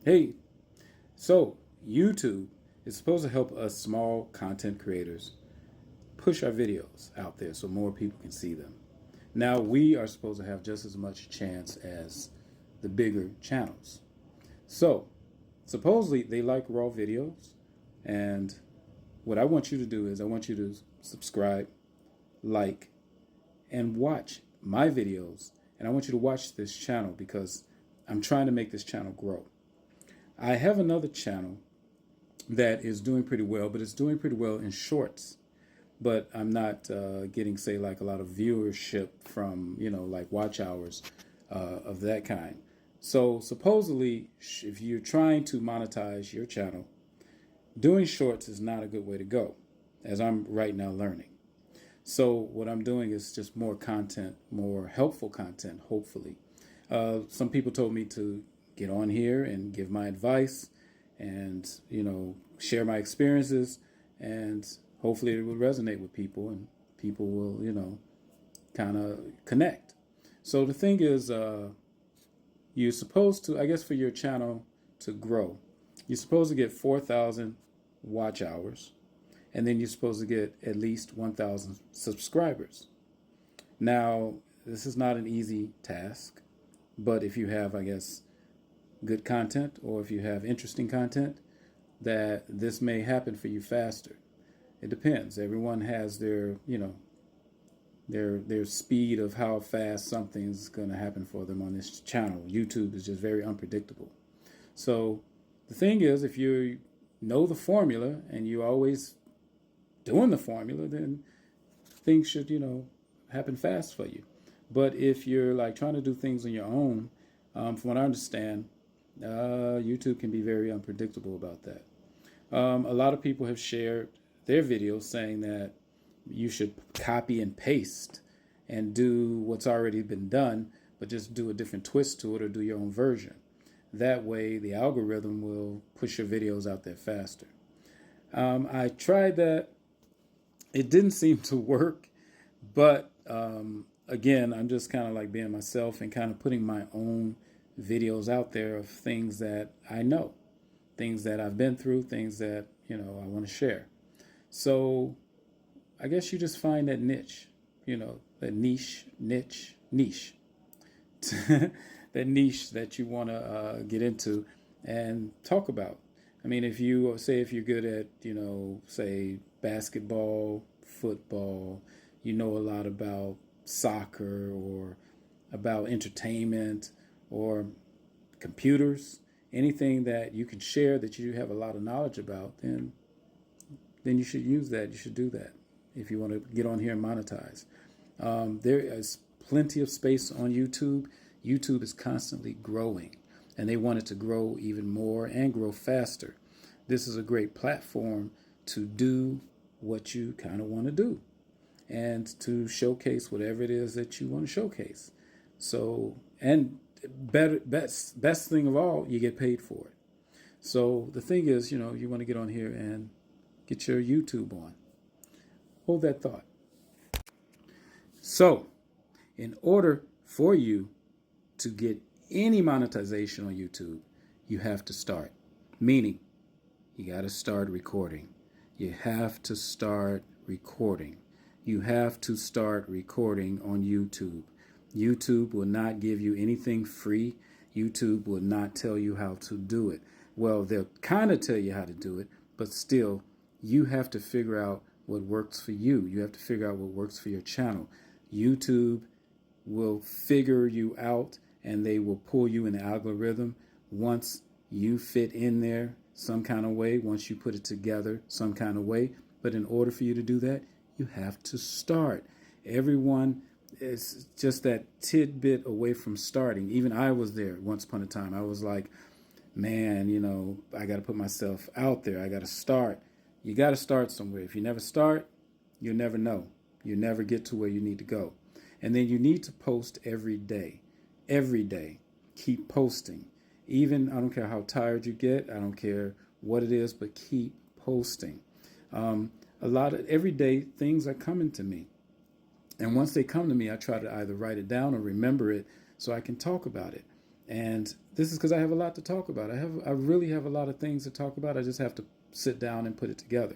Hey, so YouTube is supposed to help us small content creators push our videos out there so more people can see them. Now, we are supposed to have just as much chance as the bigger channels. So, supposedly they like raw videos, and what I want you to do is I want you to subscribe, like, and watch my videos. And I want you to watch this channel because I'm trying to make this channel grow. I have another channel that is doing pretty well, but it's doing pretty well in shorts. But I'm not getting, say, like a lot of viewership from, like watch hours of that kind. So supposedly, if you're trying to monetize your channel, doing shorts is not a good way to go, as I'm right now learning. So what I'm doing is just more content, more helpful content, hopefully. Some people told me to get on here and give my advice and, share my experiences, and hopefully it will resonate with people and people will, kind of connect. So the thing is, you're supposed to, I guess for your channel to grow, you're supposed to get 4,000 watch hours, and then you're supposed to get at least 1,000 subscribers. Now, this is not an easy task, but if you have, I guess, good content, or if you have interesting content, that this may happen for you faster. It depends. Everyone has their, their speed of how fast something's going to happen for them on this channel. YouTube is just very unpredictable. So the thing is, if you know the formula and you're always doing the formula, then things should, happen fast for you. But if you're like trying to do things on your own, from what I understand, YouTube can be very unpredictable about that. A lot of people have shared their videos saying that you should copy and paste and do what's already been done, but just do a different twist to it or do your own version. That way, the algorithm will push your videos out there faster. I tried that. It didn't seem to work, but again, I'm just kind of like being myself and kind of putting my own videos out there of things that I know, things that I've been through, things that, I want to share. So I guess you just find that niche, that niche, that niche that you want to get into and talk about. I mean, if you're good at, say basketball, football, you know a lot about soccer or about entertainment or computers, anything that you can share that you have a lot of knowledge about, then you should use that. You should do that if you want to get on here and monetize. There is plenty of space on YouTube. YouTube is constantly growing, and they want it to grow even more and grow faster. This is a great platform to do what you kind of want to do and to showcase whatever it is that you want to showcase. So, and best thing of all, you get paid for it. So the thing is, you want to get on here and get your YouTube on. Hold that thought. So, in order for you to get any monetization on YouTube, you have to start. Meaning, you got to start recording. You have to start recording. You have to start recording on YouTube. YouTube will not give you anything free. YouTube will not tell you how to do it. Well, they'll kind of tell you how to do it, but still, you have to figure out what works for you. You have to figure out what works for your channel. YouTube will figure you out, and they will pull you in the algorithm once you fit in there some kind of way, once you put it together some kind of way. But in order for you to do that, you have to start. Everyone is just that tidbit away from starting. Even I was there once upon a time. I was like, man, I got to put myself out there. I got to start. You got to start somewhere. If you never start, you'll never know. You'll never get to where you need to go. And then you need to post every day. Every day. Keep posting. Even, I don't care how tired you get. I don't care what it is, but keep posting. A lot of everyday things are coming to me. And once they come to me, I try to either write it down or remember it so I can talk about it. And this is because I have a lot to talk about. I really have a lot of things to talk about. I just have to sit down and put it together.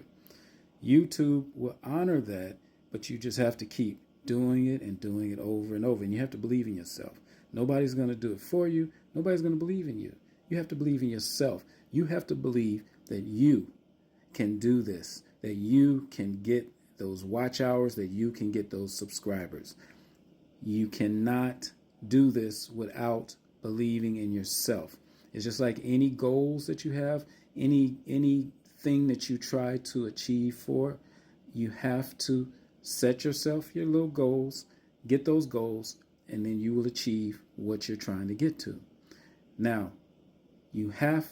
YouTube will honor that, but you just have to keep doing it and doing it over and over. And you have to believe in yourself. Nobody's going to do it for you. Nobody's going to believe in you. You have to believe in yourself. You have to believe that you can do this, that you can get those watch hours, that you can get those subscribers. You cannot do this without believing in yourself. It's just like any goals that you have, anything that you try to achieve for, you have to set yourself your little goals, get those goals, and then you will achieve what you're trying to get to. Now, you have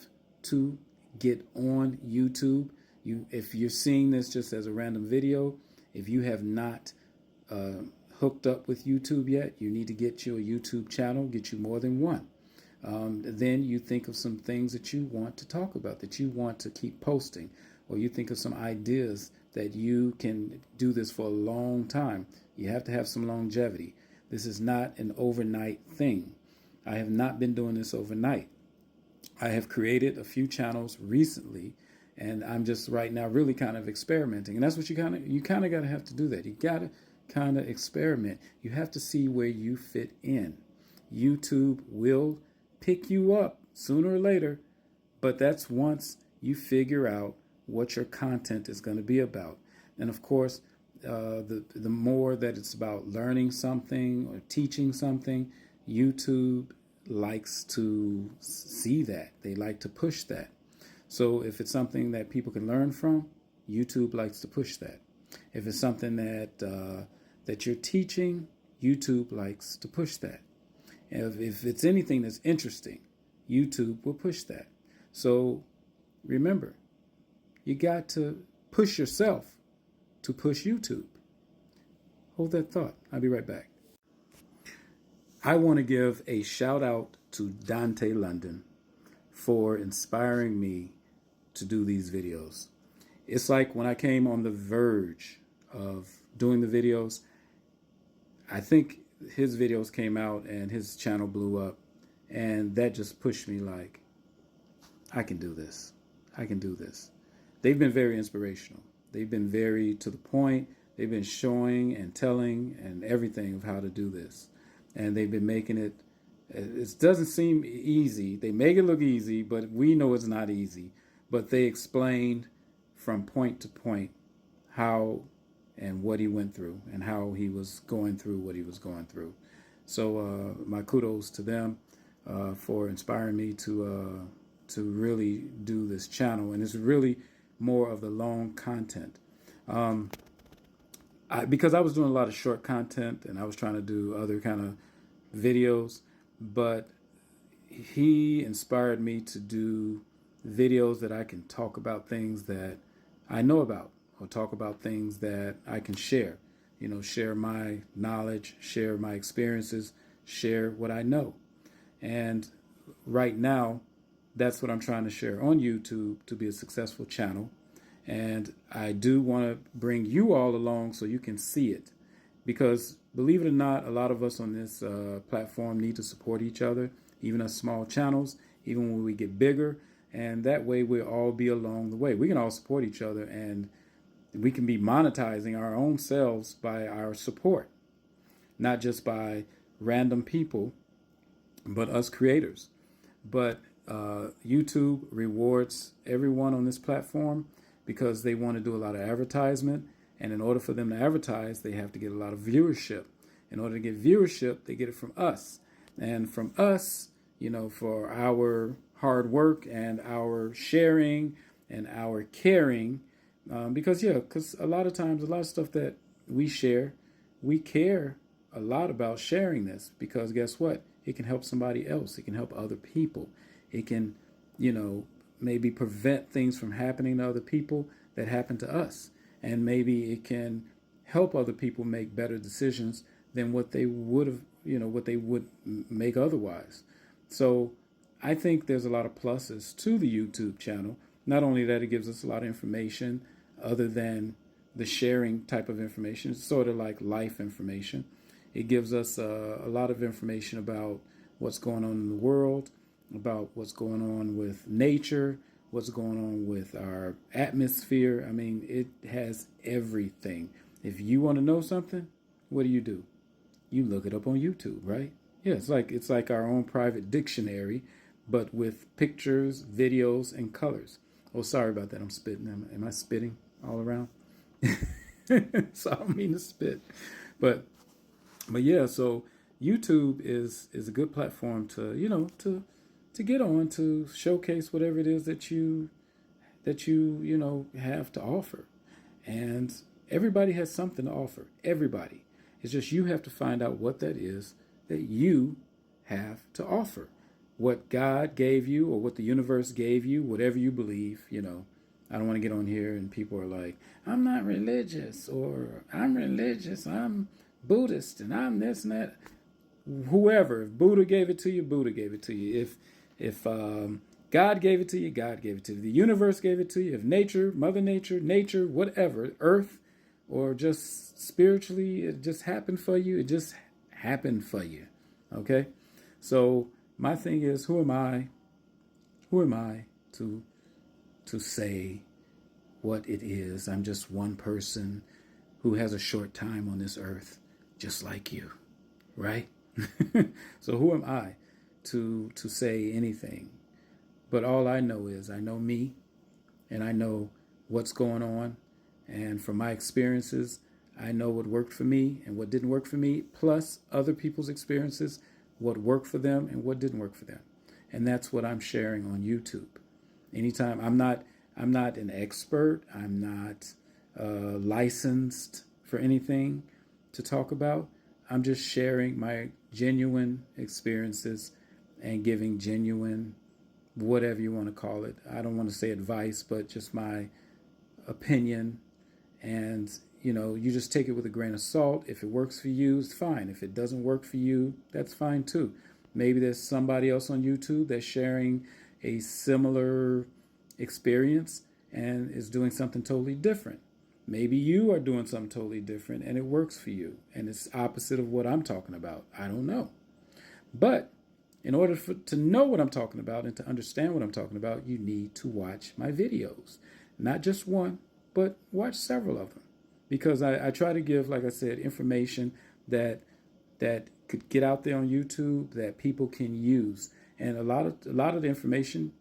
to get on YouTube. If you're seeing this just as a random video, if you have not hooked up with YouTube yet, you need to get your YouTube channel, get you more than one. Then you think of some things that you want to talk about, that you want to keep posting, or you think of some ideas that you can do this for a long time. You have to have some longevity. This is not an overnight thing. I have not been doing this overnight. I have created a few channels recently, and I'm just right now really kind of experimenting. And that's what you kind of got to have to do that. You got to kind of experiment. You have to see where you fit in. YouTube will pick you up sooner or later, but that's once you figure out what your content is going to be about. And of course, the more that it's about learning something or teaching something, YouTube likes to see that. They like to push that. So if it's something that people can learn from, YouTube likes to push that. If it's something that you're teaching, YouTube likes to push that. If it's anything that's interesting, YouTube will push that. So remember, you got to push yourself to push YouTube. Hold that thought. I'll be right back. I want to give a shout out to Dante London for inspiring me to do these videos. It's like when I came on the verge of doing the videos, I think his videos came out and his channel blew up, and that just pushed me like, I can do this. I can do this. They've been very inspirational. They've been very to the point. They've been showing and telling and everything of how to do this. And they've been making it, it doesn't seem easy. They make it look easy, but we know it's not easy. But they explained from point to point how and what he went through and how he was going through what he was going through. So my kudos to them for inspiring me to really do this channel. And it's really more of the long content. Because I was doing a lot of short content and I was trying to do other kind of videos, but he inspired me to do videos that I can talk about things that I know about, or talk about things that I can share, share my knowledge, share my experiences, share what I know. And right now, that's what I'm trying to share on YouTube to be a successful channel. And I do want to bring you all along so you can see it. Because believe it or not, a lot of us on this platform need to support each other, even us small channels, even when we get bigger. And that way we'll all be along the way. We can all support each other, and we can be monetizing our own selves by our support, not just by random people, but us creators. But YouTube rewards everyone on this platform because they want to do a lot of advertisement. And in order for them to advertise, they have to get a lot of viewership. In order to get viewership, they get it from us. And from us, for our hard work and our sharing and our caring, because a lot of times, a lot of stuff that we share, we care a lot about sharing this, because guess what? It can help somebody else. It can help other people. It can, maybe prevent things from happening to other people that happen to us. And maybe it can help other people make better decisions than what they would have, what they would make otherwise. So I think there's a lot of pluses to the YouTube channel. Not only that, it gives us a lot of information other than the sharing type of information. It's sort of like life information. It gives us a lot of information about what's going on in the world, about what's going on with nature, what's going on with our atmosphere. I mean, it has everything. If you want to know something, what do? You look it up on YouTube, right? Yeah, it's like our own private dictionary, but with pictures, videos, and colors. Oh, sorry about that. I'm spitting. Am I spitting all around? So I don't mean to spit, but yeah. So YouTube is a good platform to to get on to showcase whatever it is that you have to offer, and everybody has something to offer. Everybody. It's just you have to find out what that is that you have to offer. What God gave you or what the universe gave you, whatever you believe, I don't want to get on here and people are like, I'm not religious, or I'm religious, I'm Buddhist, and I'm this and that. Whoever, if Buddha gave it to you, Buddha gave it to you. If God gave it to you, God gave it to you. The universe gave it to you. If nature, Mother Nature, whatever, Earth, or just spiritually, it just happened for you. It just happened for you. Okay? So my thing is, who am I? Who am I to say what it is? I'm just one person who has a short time on this earth, just like you, right? So who am I to say anything? But all I know is I know me, and I know what's going on, and from my experiences, I know what worked for me and what didn't work for me, plus other people's experiences, what worked for them and what didn't work for them. And that's what I'm sharing on YouTube. Anytime I'm not an expert, I'm not licensed for anything to talk about. I'm just sharing my genuine experiences and giving genuine, whatever you want to call it. I don't want to say advice, but just my opinion. And you just take it with a grain of salt. If it works for you, it's fine. If it doesn't work for you, that's fine too. Maybe there's somebody else on YouTube that's sharing a similar experience and is doing something totally different. Maybe you are doing something totally different and it works for you and it's opposite of what I'm talking about. I don't know. But in order to know what I'm talking about and to understand what I'm talking about, you need to watch my videos. Not just one, but watch several of them. Because I try to give, like I said, information that could get out there on YouTube that people can use. And a lot of the information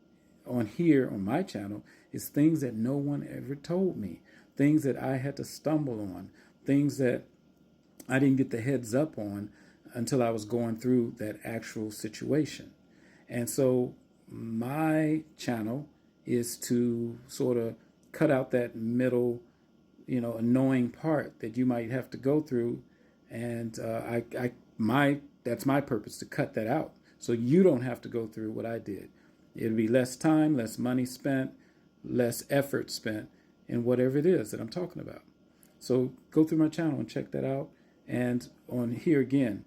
on here on my channel is things that no one ever told me, things that I had to stumble on, things that I didn't get the heads up on until I was going through that actual situation. And so my channel is to sort of cut out that middle, annoying part that you might have to go through. And that's my purpose, to cut that out so you don't have to go through what I did. It'll be less time, less money spent, less effort spent in whatever it is that I'm talking about. So go through my channel and check that out. And on here again,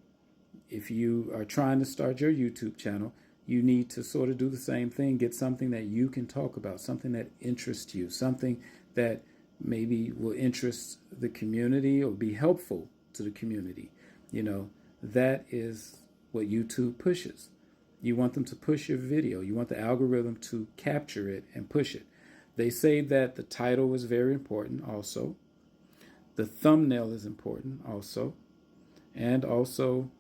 if you are trying to start your YouTube channel, you need to sort of do the same thing. Get something that you can talk about, something that interests you, something that maybe will interest the community or be helpful to the community. That is what YouTube pushes. You want them to push your video. You want the algorithm to capture it and push it. They say that the title is very important also. The thumbnail is important also. And also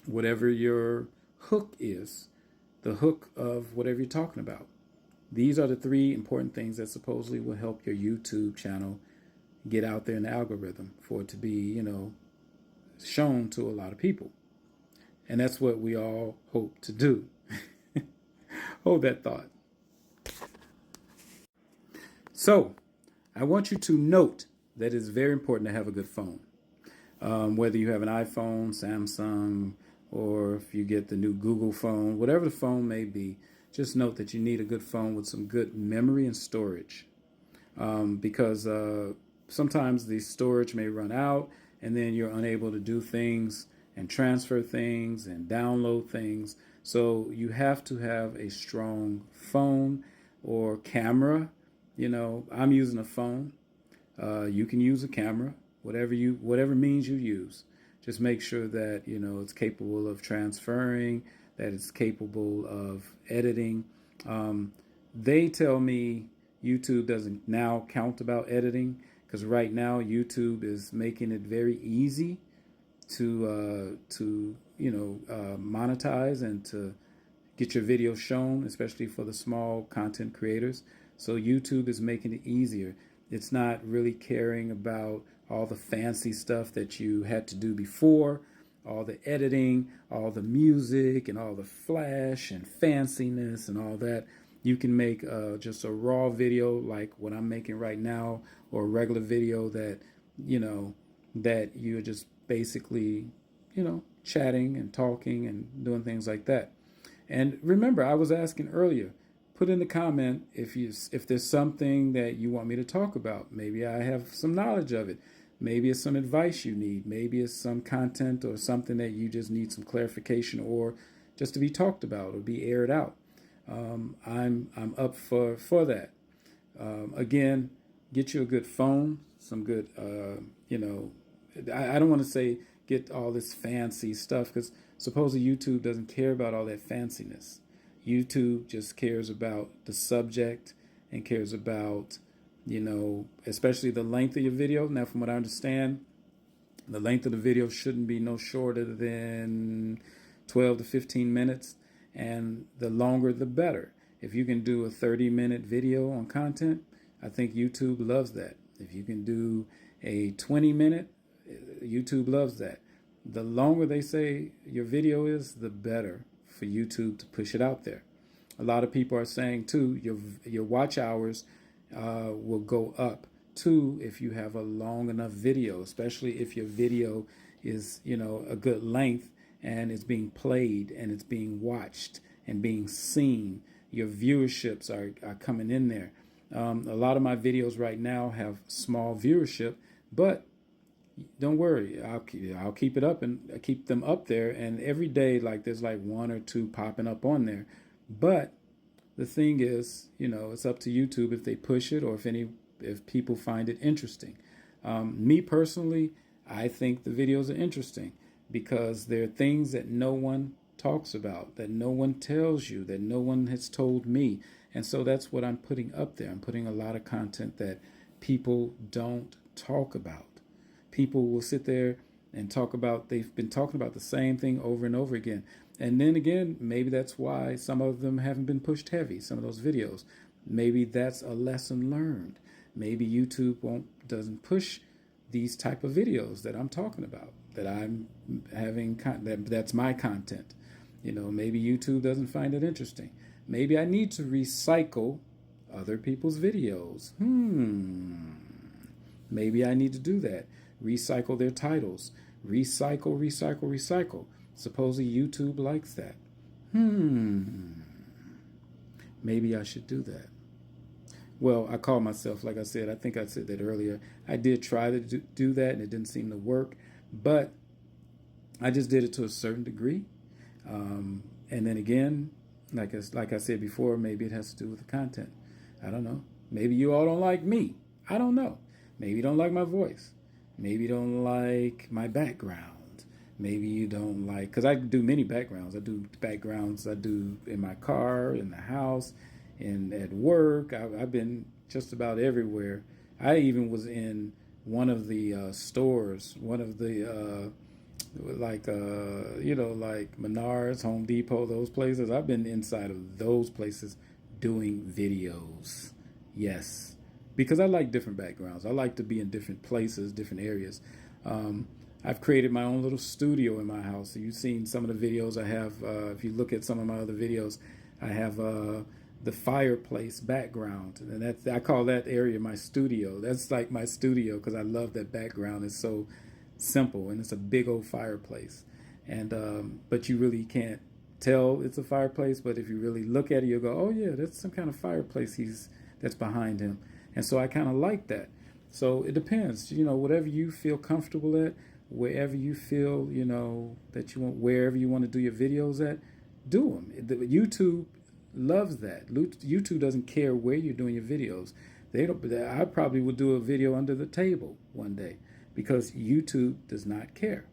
whatever your hook is, the hook of whatever you're talking about. These are the three important things that supposedly will help your YouTube channel get out there in the algorithm for it to be, shown to a lot of people. And that's what we all hope to do. Hold that thought. So, I want you to note that it's very important to have a good phone. Whether you have an iPhone, Samsung, or if you get the new Google phone, whatever the phone may be, just note that you need a good phone with some good memory and storage. Because sometimes the storage may run out and then you're unable to do things and transfer things and download things. So you have to have a strong phone or camera. I'm using a phone. You can use a camera, whatever means you use. Just make sure that it's capable of transferring that is capable of editing. They tell me YouTube doesn't now count about editing, because right now YouTube is making it very easy to monetize and to get your video shown, especially for the small content creators. So YouTube is making it easier. It's not really caring about all the fancy stuff that you had to do before, all the editing, all the music, and all the flash and fanciness and all that. You can make just a raw video like what I'm making right now, or a regular video that that you're just basically chatting and talking and doing things like that. And remember, I was asking earlier, put in the comment if there's something that you want me to talk about. Maybe I have some knowledge of it. Maybe it's some advice you need. Maybe it's some content or something that you just need some clarification, or just to be talked about or be aired out. I'm up for that. Again, get you a good phone, some good I don't want to say get all this fancy stuff, because supposedly YouTube doesn't care about all that fanciness. YouTube just cares about the subject and cares about, especially the length of your video. Now, from what I understand, the length of the video shouldn't be no shorter than 12 to 15 minutes. And the longer, the better. If you can do a 30-minute video on content, I think YouTube loves that. If you can do a 20-minute, YouTube loves that. The longer they say your video is, the better for YouTube to push it out there. A lot of people are saying too, your watch hours will go up too if you have a long enough video, especially if your video is a good length and it's being played and it's being watched and being seen. Your viewerships are coming in there. A lot of my videos right now have small viewership, but don't worry, I'll keep it up and keep them up there. And every day, there's one or two popping up on there. But the thing is, it's up to YouTube if they push it, or if people find it interesting. Me personally, I think the videos are interesting because there are things that no one talks about, that no one tells you, that no one has told me. And so that's what I'm putting up there. I'm putting a lot of content that people don't talk about. People will sit there and talk about, they've been talking about the same thing over and over again. And then again, maybe that's why some of them haven't been pushed heavy, some of those videos. Maybe that's a lesson learned. Maybe YouTube doesn't push these type of videos that I'm talking about, that I'm having, that's my content. Maybe YouTube doesn't find it interesting. Maybe I need to recycle other people's videos. Maybe I need to do that. Recycle their titles. Recycle. Supposedly YouTube likes that. Maybe I should do that. Well, I call myself, like I said, I think I said that earlier. I did try to do that and it didn't seem to work, but I just did it to a certain degree. And then again, like I said before, maybe it has to do with the content. I don't know. Maybe you all don't like me. I don't know. Maybe you don't like my voice. Maybe you don't like my background. Maybe you don't like, because I do many backgrounds. I do backgrounds I do in my car, in the house, and at work. I've been just about everywhere. I even was in one of the stores, one of the like Menards, Home Depot, those places. I've been inside of those places doing videos. Yes, because I like different backgrounds. I like to be in different places, different areas. I've created my own little studio in my house. So you've seen some of the videos I have. If you look at some of my other videos, I have the fireplace background, and I call that area my studio. That's like my studio because I love that background. It's so simple, and it's a big old fireplace. And but you really can't tell it's a fireplace. But if you really look at it, you'll go, "Oh yeah, that's some kind of fireplace that's behind him." And so I kind of like that. So it depends, whatever you feel comfortable at, wherever you feel, that you want, wherever you want to do your videos at, do them. YouTube loves that. YouTube doesn't care where you're doing your videos. I probably would do a video under the table one day because YouTube does not care.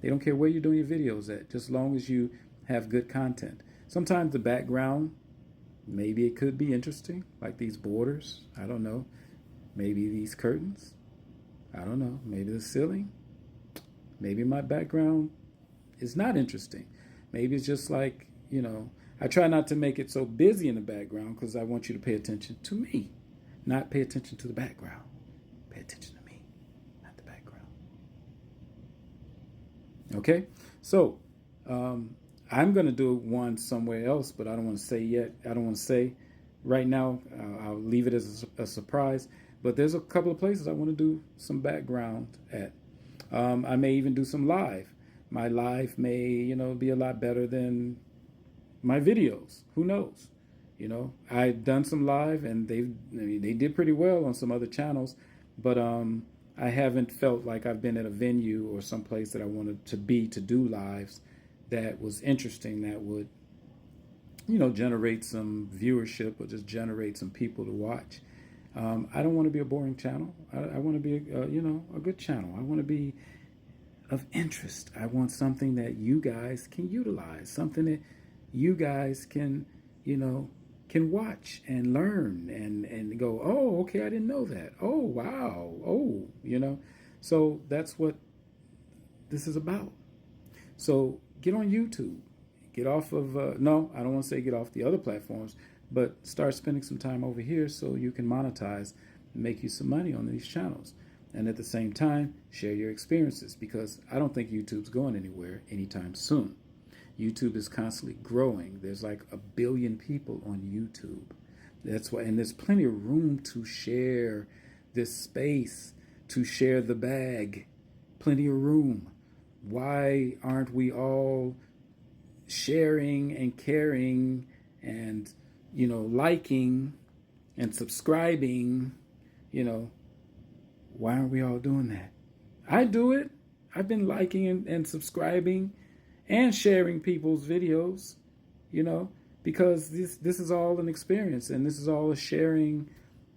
They don't care where you're doing your videos at, just as long as you have good content. Sometimes the background, maybe it could be interesting, like these borders. I don't know. Maybe these curtains. I don't know. Maybe the ceiling. Maybe my background is not interesting. Maybe it's just like, I try not to make it so busy in the background because I want you to pay attention to me, not pay attention to the background. Pay attention to me, not the background. Okay? So, I'm going to do one somewhere else, but I don't want to say yet. I don't want to say right now. I'll leave it as a surprise. But there's a couple of places I want to do some background at. I may even do some live. My live may, be a lot better than my videos. Who knows? I've done some live and they did pretty well on some other channels, but I haven't felt like I've been at a venue or someplace that I wanted to be to do lives that was interesting, that would, generate some viewership or just generate some people to watch. I don't want to be a boring channel. I want to be, a good channel. I want to be of interest. I want something that you guys can utilize, something that you guys can, can watch and learn and go, oh, okay, I didn't know that. Oh, wow. Oh, So that's what this is about. So get on YouTube. Get off of, no, I don't want to say get off the other platforms, but start spending some time over here so you can monetize and make you some money on these channels. And at the same time, share your experiences, because I don't think YouTube's going anywhere anytime soon. YouTube is constantly growing. There's like 1 billion people on YouTube. That's why, and there's plenty of room to share this space, to share the bag. Plenty of room. Why aren't we all sharing and caring and, liking and subscribing? Why aren't we all doing that? I do it. I've been liking and subscribing and sharing people's videos, because this is all an experience, and this is all a sharing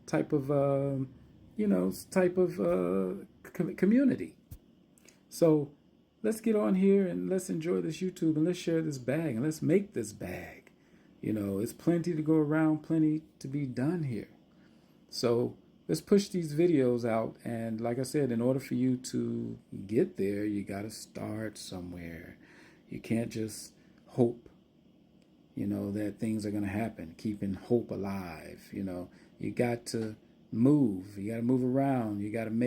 type of, community. So let's get on here and let's enjoy this YouTube and let's share this bag and let's make this bag. It's plenty to go around, plenty to be done here. So let's push these videos out. And like I said, in order for you to get there, you got to start somewhere. You can't just hope, that things are going to happen. Keeping hope alive, you got to move. You got to move around. You got to make